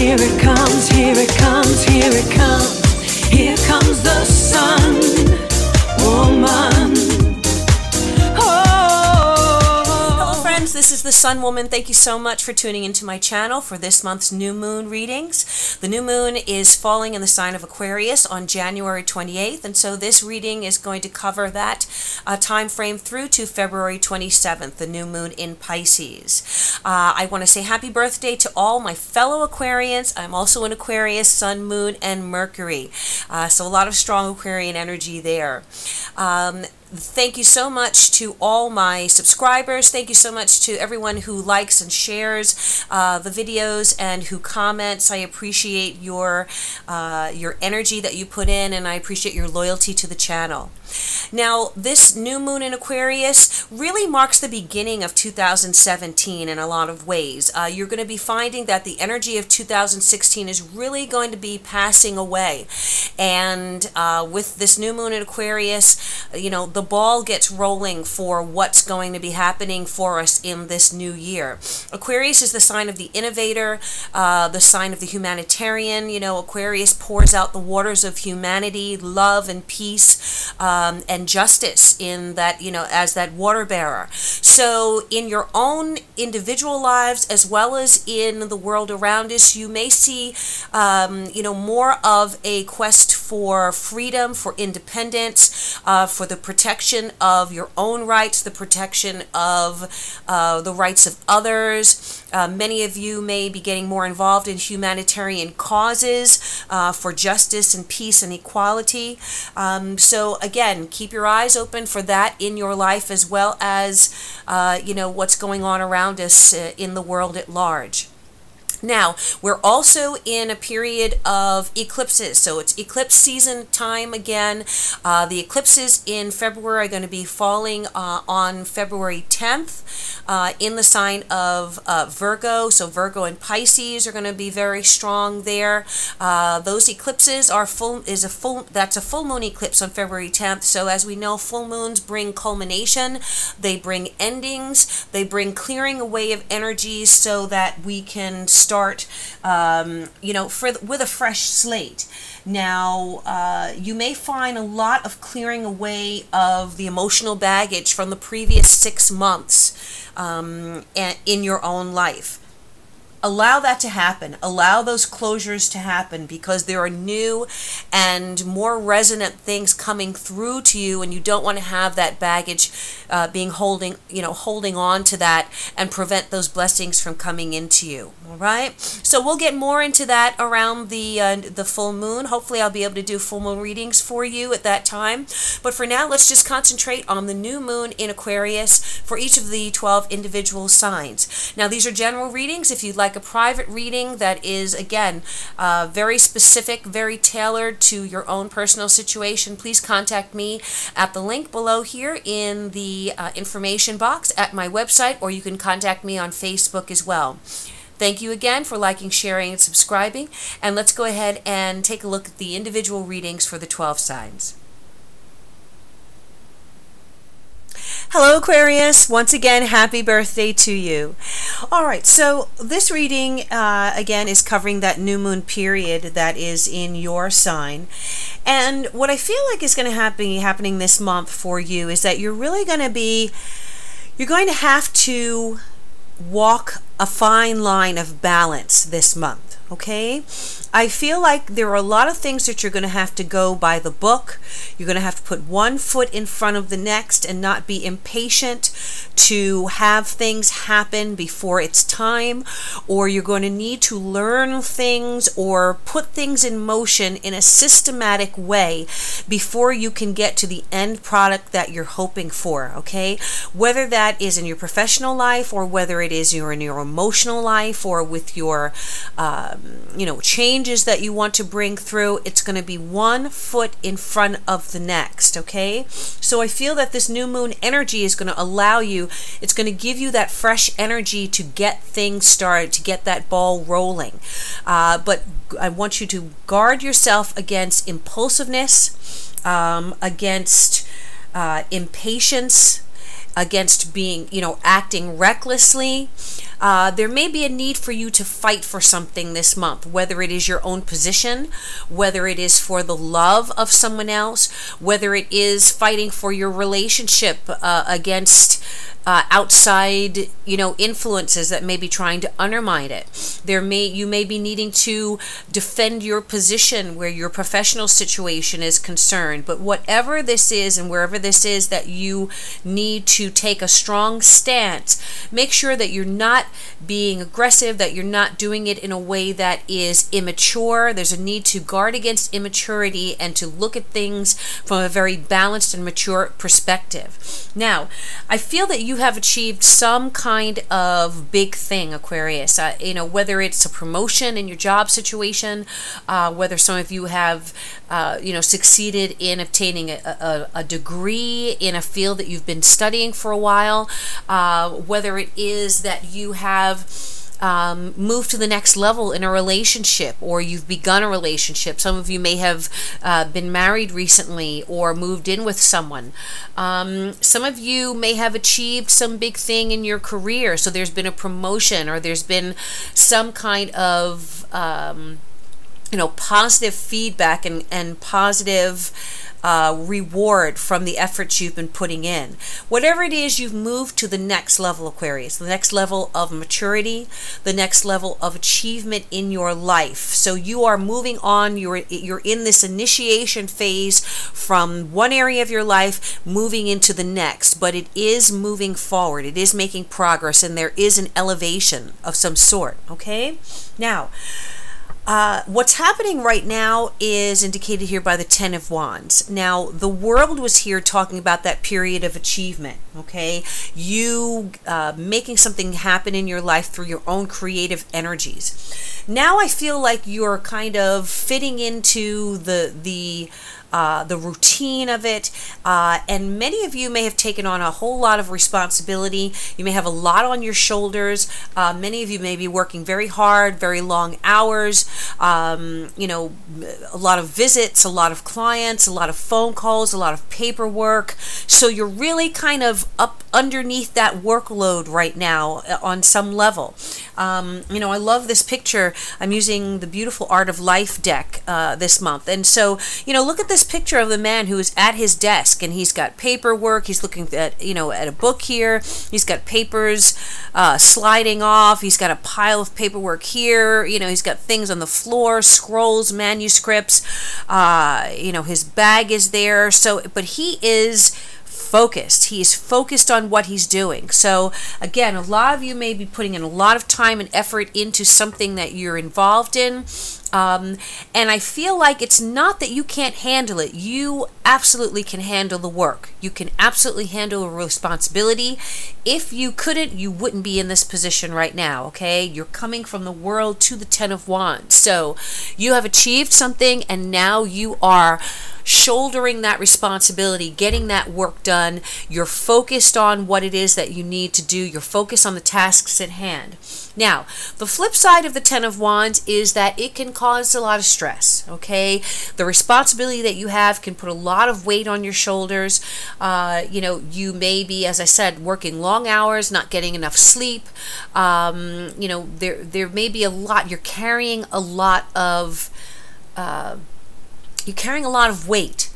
here it comes, here it comes, here it comes. Here comes the sun, woman. Hello friends, this is the Sun Woman. Thank you so much for tuning into my channel for this month's new moon readings. The new moon is falling in the sign of Aquarius on January 28th, and so this reading is going to cover that time frame through to February 27th, the new moon in Pisces. I want to say happy birthday to all my fellow Aquarians. I'm also an Aquarius, Sun, Moon, and Mercury. So a lot of strong Aquarian energy there. Thank you so much to all my subscribers. Thank you so much to everyone who likes and shares the videos and who comments. I appreciate your energy that you put in, and I appreciate your loyalty to the channel. Now, this new moon in Aquarius really marks the beginning of 2017 in a lot of ways. You're going to be finding that the energy of 2016 is really going to be passing away. And with this new moon in Aquarius, you know, the ball gets rolling for what's going to be happening for us in this new year. Aquarius is the sign of the innovator, the sign of the humanitarian. You know, Aquarius pours out the waters of humanity, love, and peace. And justice in that, you know, as that water bearer. So in your own individual lives as well as in the world around us, you may see, you know, more of a quest for freedom, for independence, for the protection of your own rights, the protection of the rights of others. Many of you may be getting more involved in humanitarian causes for justice and peace and equality. So again, keep your eyes open for that in your life as well as, you know, what's going on around us in the world at large. Now, we're also in a period of eclipses, so it's eclipse season time again. The eclipses in February are going to be falling on February 10th in the sign of Virgo, so Virgo and Pisces are going to be very strong there. Those eclipses that's a full moon eclipse on February 10th, so as we know, full moons bring culmination, they bring endings, they bring clearing away of energies so that we can start, you know, with a fresh slate. Now, you may find a lot of clearing away of the emotional baggage from the previous 6 months in your own life. Allow that to happen. Allow those closures to happen, because there are new and more resonant things coming through to you, and you don't want to have that baggage holding on to that and prevent those blessings from coming into you. All right. So we'll get more into that around the full moon. Hopefully, I'll be able to do full moon readings for you at that time. But for now, let's just concentrate on the new moon in Aquarius for each of the 12 individual signs. Now, these are general readings. If you'd like a private reading that is, again, very specific, very tailored to your own personal situation, please contact me at the link below here in the information box at my website, or you can contact me on Facebook as well. Thank you again for liking, sharing, and subscribing, and let's go ahead and take a look at the individual readings for the 12 signs. Hello Aquarius, once again happy birthday to you. Alright, so this reading again is covering that new moon period that is in your sign, and what I feel like is going to be happening this month for you is that you're going to have to walk a fine line of balance this month. Okay, I feel like there are a lot of things that you're going to have to go by the book. You're going to have to put one foot in front of the next and not be impatient to have things happen before it's time, or you're going to need to learn things or put things in motion in a systematic way before you can get to the end product that you're hoping for. Okay, whether that is in your professional life, or whether it is in your emotional life, or with your you know, changes that you want to bring through, it's going to be one foot in front of the next. Okay, so I feel that this new moon energy is going to allow you, it's going to give you that fresh energy to get things started, to get that ball rolling. But I want you to guard yourself against impulsiveness, against impatience, against being, acting recklessly. There may be a need for you to fight for something this month, whether it is your own position, whether it is for the love of someone else, whether it is fighting for your relationship against outside, influences that may be trying to undermine it. You may be needing to defend your position where your professional situation is concerned. But whatever this is and wherever this is that you need to take a strong stance, make sure that you're not being aggressive, that you're not doing it in a way that is immature. There's a need to guard against immaturity and to look at things from a very balanced and mature perspective. Now, I feel that you have achieved some kind of big thing, Aquarius. Whether it's a promotion in your job situation, whether some of you have, succeeded in obtaining a degree in a field that you've been studying for a while, whether it is that you have move to the next level in a relationship, or you've begun a relationship. Some of you may have been married recently or moved in with someone. Some of you may have achieved some big thing in your career. So there's been a promotion, or there's been some kind of positive feedback and positive reward from the efforts you've been putting in. Whatever it is, you've moved to the next level, Aquarius, the next level of maturity, the next level of achievement in your life. So you are moving on. You're in this initiation phase from one area of your life, moving into the next. But it is moving forward. It is making progress, and there is an elevation of some sort. Okay? Now, what's happening right now is indicated here by the Ten of Wands. Now, the world was here talking about that period of achievement, okay? You making something happen in your life through your own creative energies. Now I feel like you're kind of fitting into the routine of it, and many of you may have taken on a whole lot of responsibility. You may have a lot on your shoulders. Many of you may be working very hard, very long hours, a lot of visits, a lot of clients, a lot of phone calls, a lot of paperwork. So you're really kind of up underneath that workload right now on some level. I love this picture. I'm using the Beautiful Art of Life deck this month. And so, look at this picture of the man who is at his desk, and he's got paperwork. He's looking at, at a book here. He's got papers sliding off. He's got a pile of paperwork here. He's got things on the floor, scrolls, manuscripts. His bag is there. So, but he is focused. He's focused on what he's doing. So again, a lot of you may be putting in a lot of time and effort into something that you're involved in. And I feel like it's not that you can't handle it. You absolutely can handle the work. You can absolutely handle a responsibility. If you couldn't, you wouldn't be in this position right now, okay? You're coming from the World to the Ten of Wands. So you have achieved something, and now you are shouldering that responsibility, getting that work done. You're focused on what it is that you need to do. You're focused on the tasks at hand. Now, the flip side of the Ten of Wands is that it can cause a lot of stress, okay? The responsibility that you have can put a lot of weight on your shoulders. You may be, as I said, working long hours, not getting enough sleep. There may be a lot. You're carrying a lot of weight.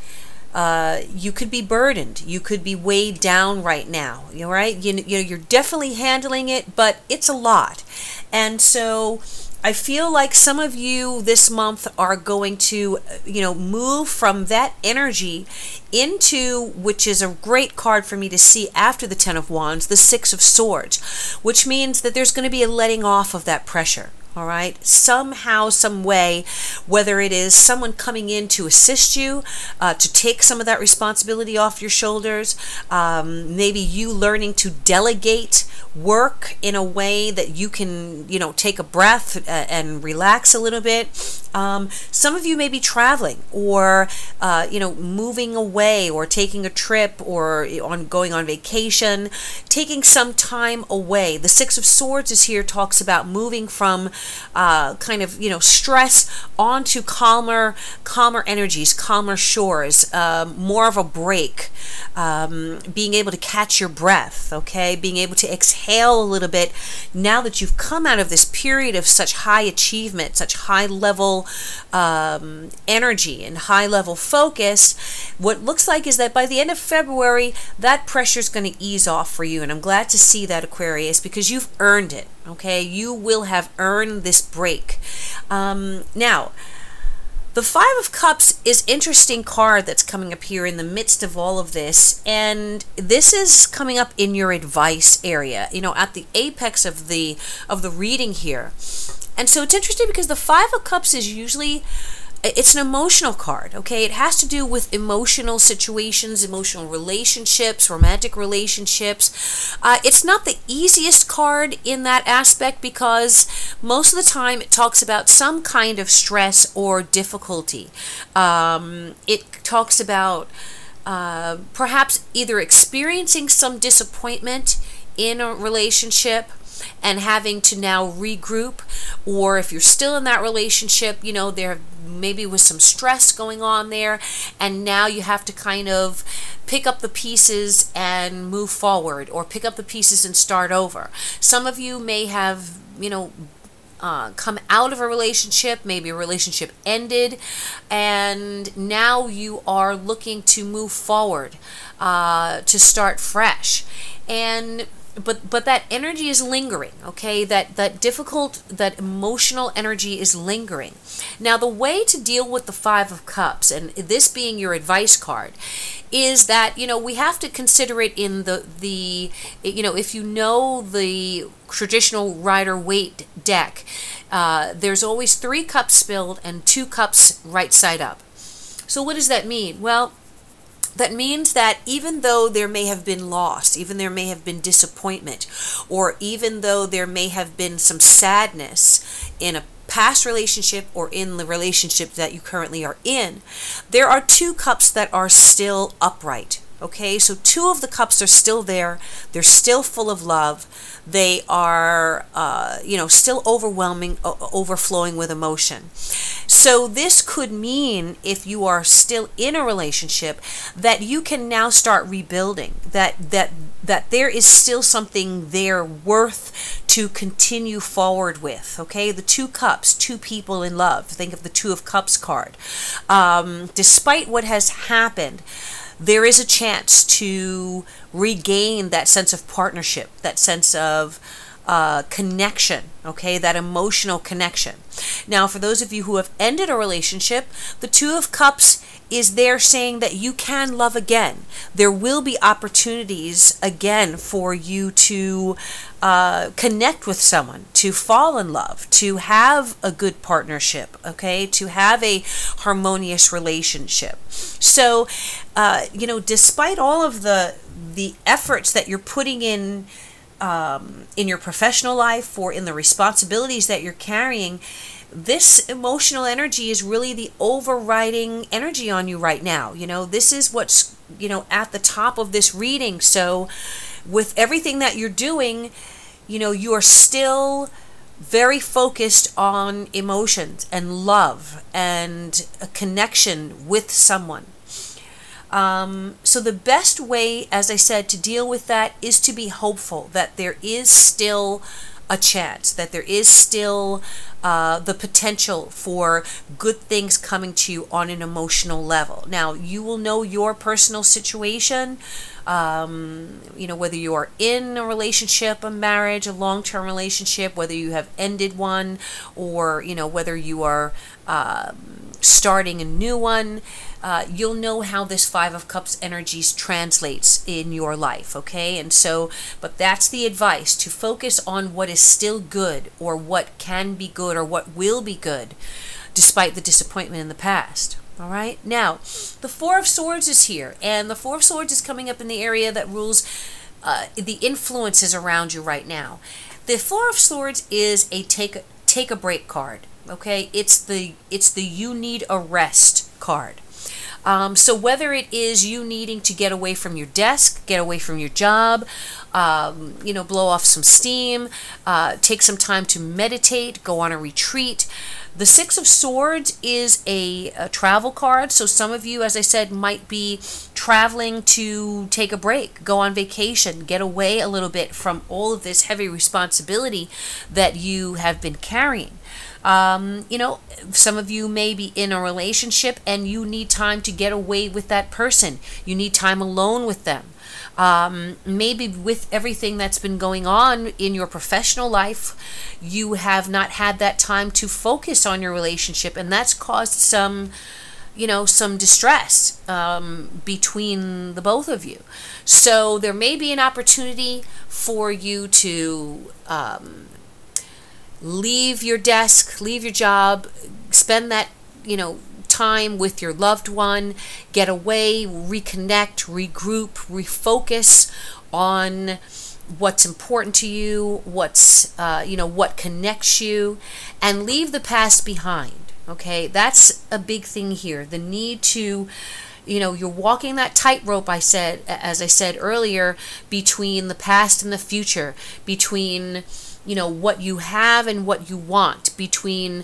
You could be burdened. You could be weighed down right now. All right? You're definitely handling it, but it's a lot. And so I feel like some of you this month are going to, move from that energy into, which is a great card for me to see after the Ten of Wands, the Six of Swords, which means that there's going to be a letting off of that pressure. All right, somehow, some way, whether it is someone coming in to assist you, to take some of that responsibility off your shoulders, maybe you learning to delegate work in a way that you can, take a breath and relax a little bit. Some of you may be traveling or, moving away or taking a trip or going on vacation, taking some time away. The Six of Swords is here, talks about moving from stress onto calmer energies, calmer shores, more of a break, being able to catch your breath, okay, being able to exhale a little bit now that you've come out of this period of such high achievement, such high level energy and high level focus. What looks like is that by the end of February, that pressure is going to ease off for you, and I'm glad to see that, Aquarius, because you've earned it. Okay, you will have earned this break. Now, the Five of Cups is an interesting card that's coming up here in the midst of all of this, and this is coming up in your advice area, at the apex of the reading here. And so it's interesting because the Five of Cups is usually, it's an emotional card, okay? It has to do with emotional situations, emotional relationships, romantic relationships. It's not the easiest card in that aspect because most of the time it talks about some kind of stress or difficulty. It talks about perhaps either experiencing some disappointment in a relationship and having to now regroup, or if you're still in that relationship, there maybe was some stress going on there, and now you have to kind of pick up the pieces and move forward, or pick up the pieces and start over. Some of you may have, come out of a relationship, maybe a relationship ended, and now you are looking to move forward, to start fresh. And but that energy is lingering, okay? That emotional energy is lingering. Now, the way to deal with the Five of Cups, and this being your advice card, is that, we have to consider it in the if you know the traditional Rider-Waite deck, there's always 3 cups spilled and 2 cups right side up. So what does that mean? Well, that means that even though there may have been loss, even there may have been disappointment, or even though there may have been some sadness in a past relationship or in the relationship that you currently are in, there are 2 cups that are still upright. Okay, so 2 of the cups are still there. They're still full of love. They are, still overflowing with emotion. So this could mean, if you are still in a relationship, that you can now start rebuilding. That there is still something there worth to continue forward with. Okay, the 2 cups, 2 people in love. Think of the Two of Cups card. Despite what has happened, there is a chance to regain that sense of partnership, that sense of connection, okay, that emotional connection. Now, for those of you who have ended a relationship, the Two of Cups is there saying that you can love again. There will be opportunities again for you to connect with someone, to fall in love, to have a good partnership, okay, to have a harmonious relationship. So, despite all of the efforts that you're putting in your professional life or in the responsibilities that you're carrying, this emotional energy is really the overriding energy on you right now. This is what's, at the top of this reading. So with everything that you're doing, you are still very focused on emotions and love and a connection with someone. So the best way, as I said, to deal with that is to be hopeful that there is still a chance, that there is still the potential for good things coming to you on an emotional level. Now, you will know your personal situation, whether you are in a relationship, a marriage, a long-term relationship, whether you have ended one, or, whether you are starting a new one. You'll know how this Five of Cups energies translates in your life, okay? And so, but that's the advice, to focus on what is still good, or what can be good, or what will be good, despite the disappointment in the past. All right? Now, the Four of Swords is here, and the Four of Swords is coming up in the area that rules the influences around you right now. The Four of Swords is a take take a break card. Okay, it's the you need a rest card. So whether it is you needing to get away from your desk, get away from your job, blow off some steam, take some time to meditate, go on a retreat. The Six of Swords is a travel card. So some of you, as I said, might be traveling to take a break, go on vacation, get away a little bit from all of this heavy responsibility that you have been carrying. Some of you may be in a relationship and you need time to get away with that person. You need time alone with them. Maybe with everything that's been going on in your professional life, you have not had that time to focus on your relationship, and that's caused some distress between the both of you. So there may be an opportunity for you to leave your desk, leave your job, spend that, time with your loved one, get away, reconnect, regroup, refocus on what's important to you, what's, what connects you, and leave the past behind. Okay, that's a big thing here. The need to, you're walking that tightrope, as I said earlier, between the past and the future, between what you have and what you want, between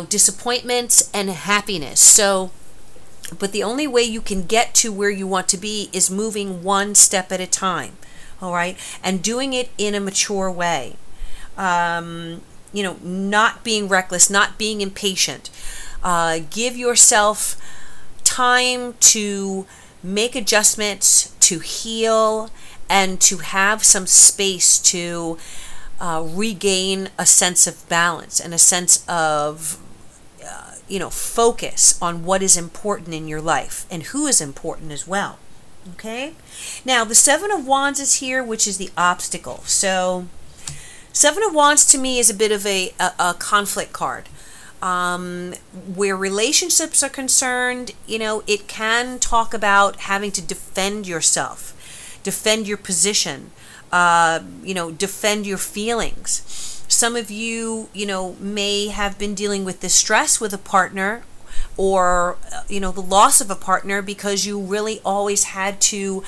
disappointments and happiness. So, but the only way you can get to where you want to be is moving one step at a time, all right, and doing it in a mature way. Not being reckless, not being impatient. Give yourself time to make adjustments, to heal, and to have some space to regain a sense of balance and a sense of, focus on what is important in your life and who is important as well. Okay? Now, the Seven of Wands is here, which is the obstacle. So, Seven of Wands to me is a bit of a conflict card. Where relationships are concerned, it can talk about having to defend yourself, defend your position, defend your feelings. Some of you, may have been dealing with distress with a partner, or, the loss of a partner, because you really always had to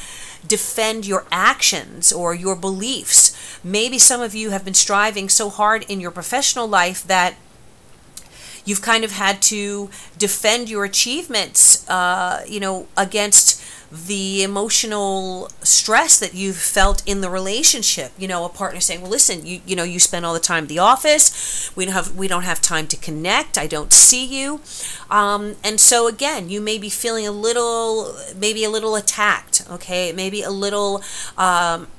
defend your actions or your beliefs. Maybe some of you have been striving so hard in your professional life that you've kind of had to defend your achievements, against the emotional stress that you've felt in the relationship. A partner saying, well, listen, you spend all the time at the office. We don't have time to connect. I don't see you. And so again, you may be feeling maybe a little attacked. Okay. Maybe a little, like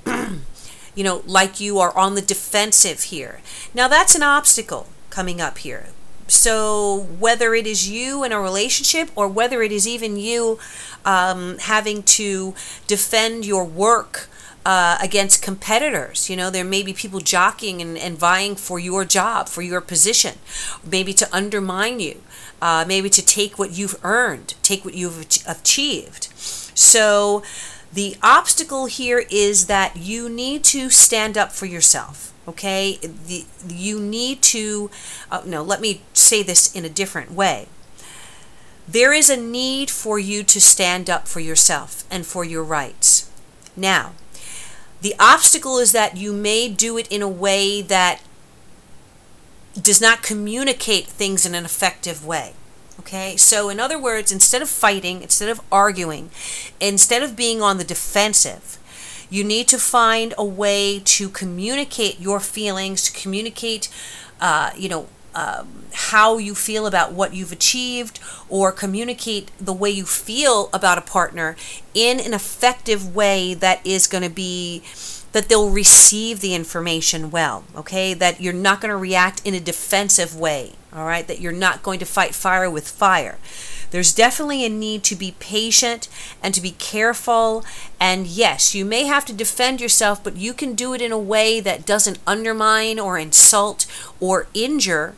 you are on the defensive here. Now that's an obstacle coming up here. So whether it is you in a relationship, or whether it is even you having to defend your work against competitors, there may be people jockeying and vying for your job, for your position, maybe to undermine you, maybe to take what you've earned, take what you've achieved. So the obstacle here is that you need to stand up for yourself. Okay, you need to, let me say this in a different way. There is a need for you to stand up for yourself and for your rights. Now, the obstacle is that you may do it in a way that does not communicate things in an effective way. Okay, so in other words, instead of fighting, instead of arguing, instead of being on the defensive, you need to find a way to communicate your feelings, to communicate, how you feel about what you've achieved, or communicate the way you feel about a partner in an effective way that is going to be, that they'll receive the information well, okay? That you're not going to react in a defensive way, all right? That you're not going to fight fire with fire. There's definitely a need to be patient and to be careful. And yes, you may have to defend yourself, but you can do it in a way that doesn't undermine or insult or injure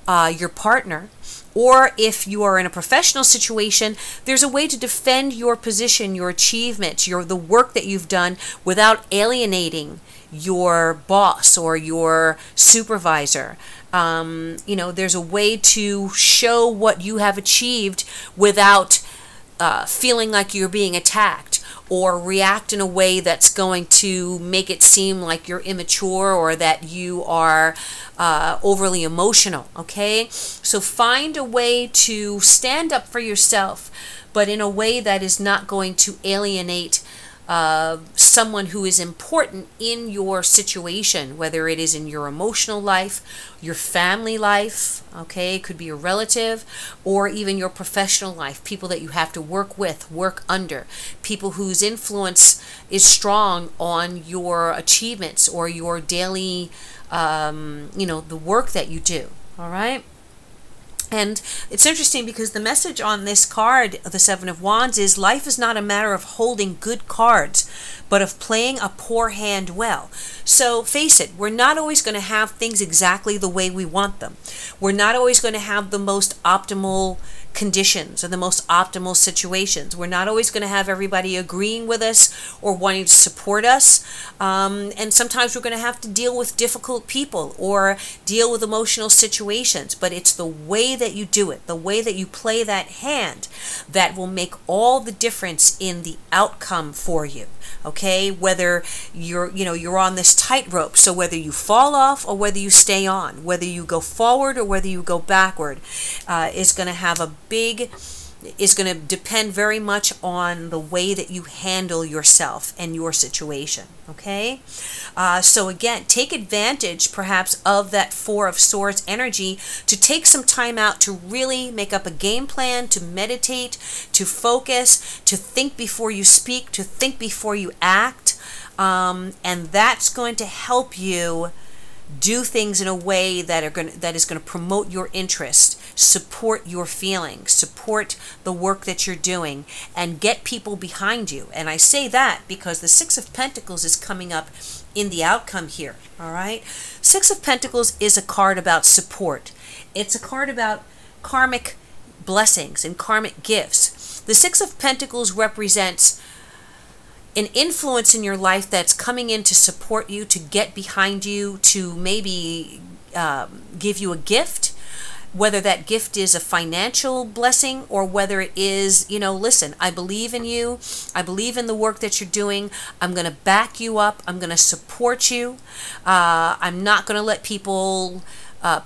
your partner. Or if you are in a professional situation, there's a way to defend your position, your achievements, the work that you've done without alienating your boss or your supervisor. There's a way to show what you have achieved without feeling like you're being attacked, or react in a way that's going to make it seem like you're immature or that you are overly emotional, okay? So find a way to stand up for yourself, but in a way that is not going to alienate someone who is important in your situation, whether it is in your emotional life, your family life, okay, it could be a relative, or even your professional life, people that you have to work with, work under, people whose influence is strong on your achievements or your daily, the work that you do, all right? And it's interesting because the message on this card, the Seven of Wands, is life is not a matter of holding good cards, but of playing a poor hand well. So face it, we're not always going to have things exactly the way we want them. We're not always going to have the most optimal conditions or the most optimal situations. We're not always going to have everybody agreeing with us or wanting to support us. And sometimes we're going to have to deal with difficult people or deal with emotional situations. But it's the way that you do it, the way that you play that hand, that will make all the difference in the outcome for you. Okay, whether you're on this tightrope, so whether you fall off or whether you stay on, whether you go forward or whether you go backward, is going to depend very much on the way that you handle yourself and your situation. Okay, so again, take advantage perhaps of that Four of Swords energy to take some time out to really make up a game plan, to meditate, to focus, to think before you speak, to think before you act, and that's going to help you do things in a way that is going to promote your interest, support your feelings, support the work that you're doing, and get people behind you. And I say that because the Six of Pentacles is coming up in the outcome here, all right? Six of Pentacles is a card about support. It's a card about karmic blessings and karmic gifts. The Six of Pentacles represents an influence in your life that's coming in to support you, to get behind you, to maybe give you a gift, whether that gift is a financial blessing or whether it is, listen, I believe in you, I believe in the work that you're doing, I'm going to back you up, I'm going to support you, I'm not going to let people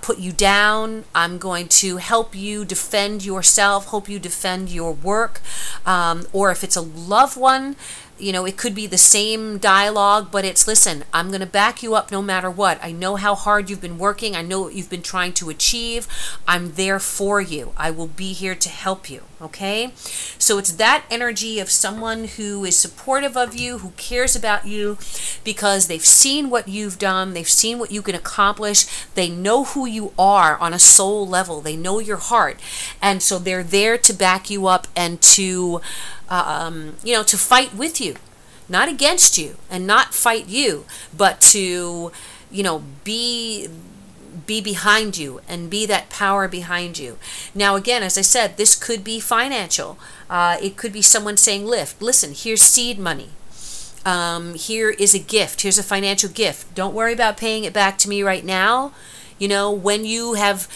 put you down, I'm going to help you defend yourself, help you defend your work, or if it's a loved one, it could be the same dialogue, but it's, listen, I'm going to back you up no matter what. I know how hard you've been working. I know what you've been trying to achieve. I'm there for you. I will be here to help you. Okay? So it's that energy of someone who is supportive of you, who cares about you, because they've seen what you've done. They've seen what you can accomplish. They know who you are on a soul level. They know your heart. And so they're there to back you up and to to fight with you, not against you, and not fight you, but to, be behind you and be that power behind you. Now, again, as I said, this could be financial. It could be someone saying, listen, here's seed money. Here is a gift. Here's a financial gift. Don't worry about paying it back to me right now. When you have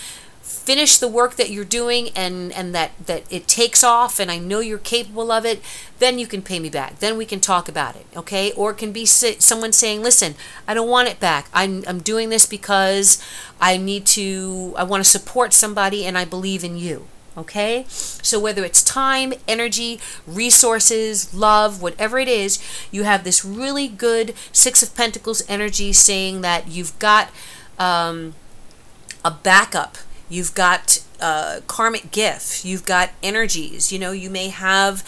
finish the work that you're doing and that it takes off and I know you're capable of it, then you can pay me back. Then we can talk about it, okay? Or it can be someone saying, listen, I don't want it back. I'm doing this because I want to support somebody and I believe in you, okay? So whether it's time, energy, resources, love, whatever it is, you have this really good Six of Pentacles energy saying that you've got a backup. You've got karmic gifts, you've got energies, you may have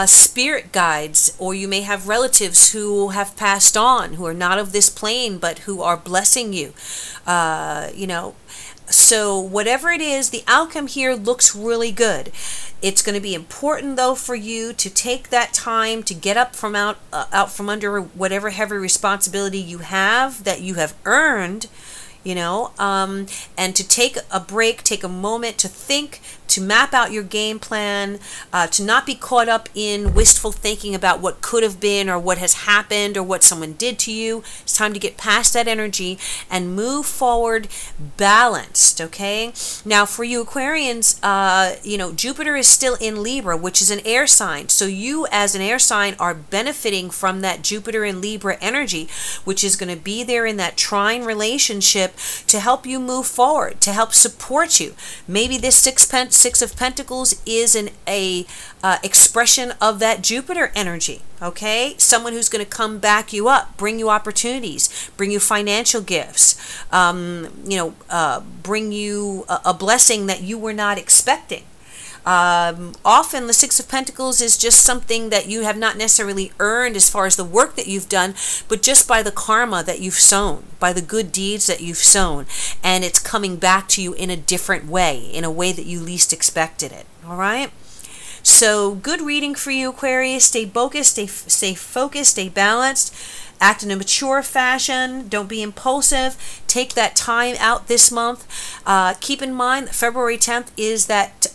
spirit guides, or you may have relatives who have passed on, who are not of this plane, but who are blessing you, So whatever it is, the outcome here looks really good. It's going to be important, though, for you to take that time to get up from out from under whatever heavy responsibility you have that you have earned. and to take a break, take a moment to think, to map out your game plan, to not be caught up in wistful thinking about what could have been or what has happened or what someone did to you. It's time to get past that energy and move forward balanced, okay? Now, for you Aquarians, Jupiter is still in Libra, which is an air sign. So you as an air sign are benefiting from that Jupiter in Libra energy, which is going to be there in that trine relationship to help you move forward, to help support you. Maybe this Six of Pentacles is an expression of that Jupiter energy, okay? Someone who's going to come back you up, bring you opportunities, bring you financial gifts, bring you a blessing that you were not expecting. Often the Six of Pentacles is just something that you have not necessarily earned as far as the work that you've done, but just by the karma that you've sown, by the good deeds that you've sown, and it's coming back to you in a different way, in a way that you least expected it. All right? So good reading for you, Aquarius. Stay focused, stay focused, stay balanced. Act in a mature fashion. Don't be impulsive. Take that time out this month. Keep in mind that February 10th is that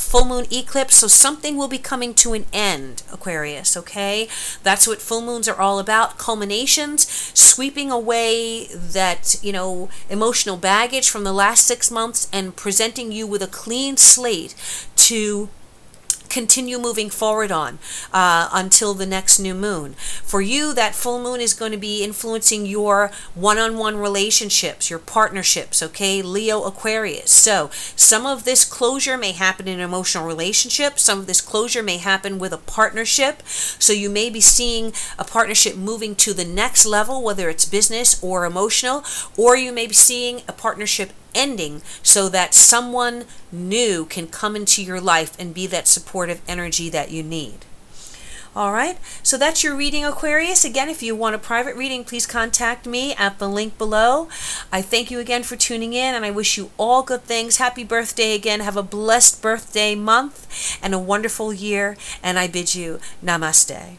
full moon eclipse, so something will be coming to an end, Aquarius, okay? That's what full moons are all about. Culminations, sweeping away that, emotional baggage from the last 6 months and presenting you with a clean slate to continue moving forward on until the next new moon. For you, that full moon is going to be influencing your one-on-one relationships, your partnerships, okay? Leo, Aquarius. So some of this closure may happen in an emotional relationship. Some of this closure may happen with a partnership. So you may be seeing a partnership moving to the next level, whether it's business or emotional, or you may be seeing a partnership ending so that someone new can come into your life and be that supportive energy that you need. All right, so that's your reading, Aquarius. Again, if you want a private reading, please contact me at the link below. I thank you again for tuning in, and I wish you all good things. Happy birthday again. Have a blessed birthday month and a wonderful year, and I bid you namaste.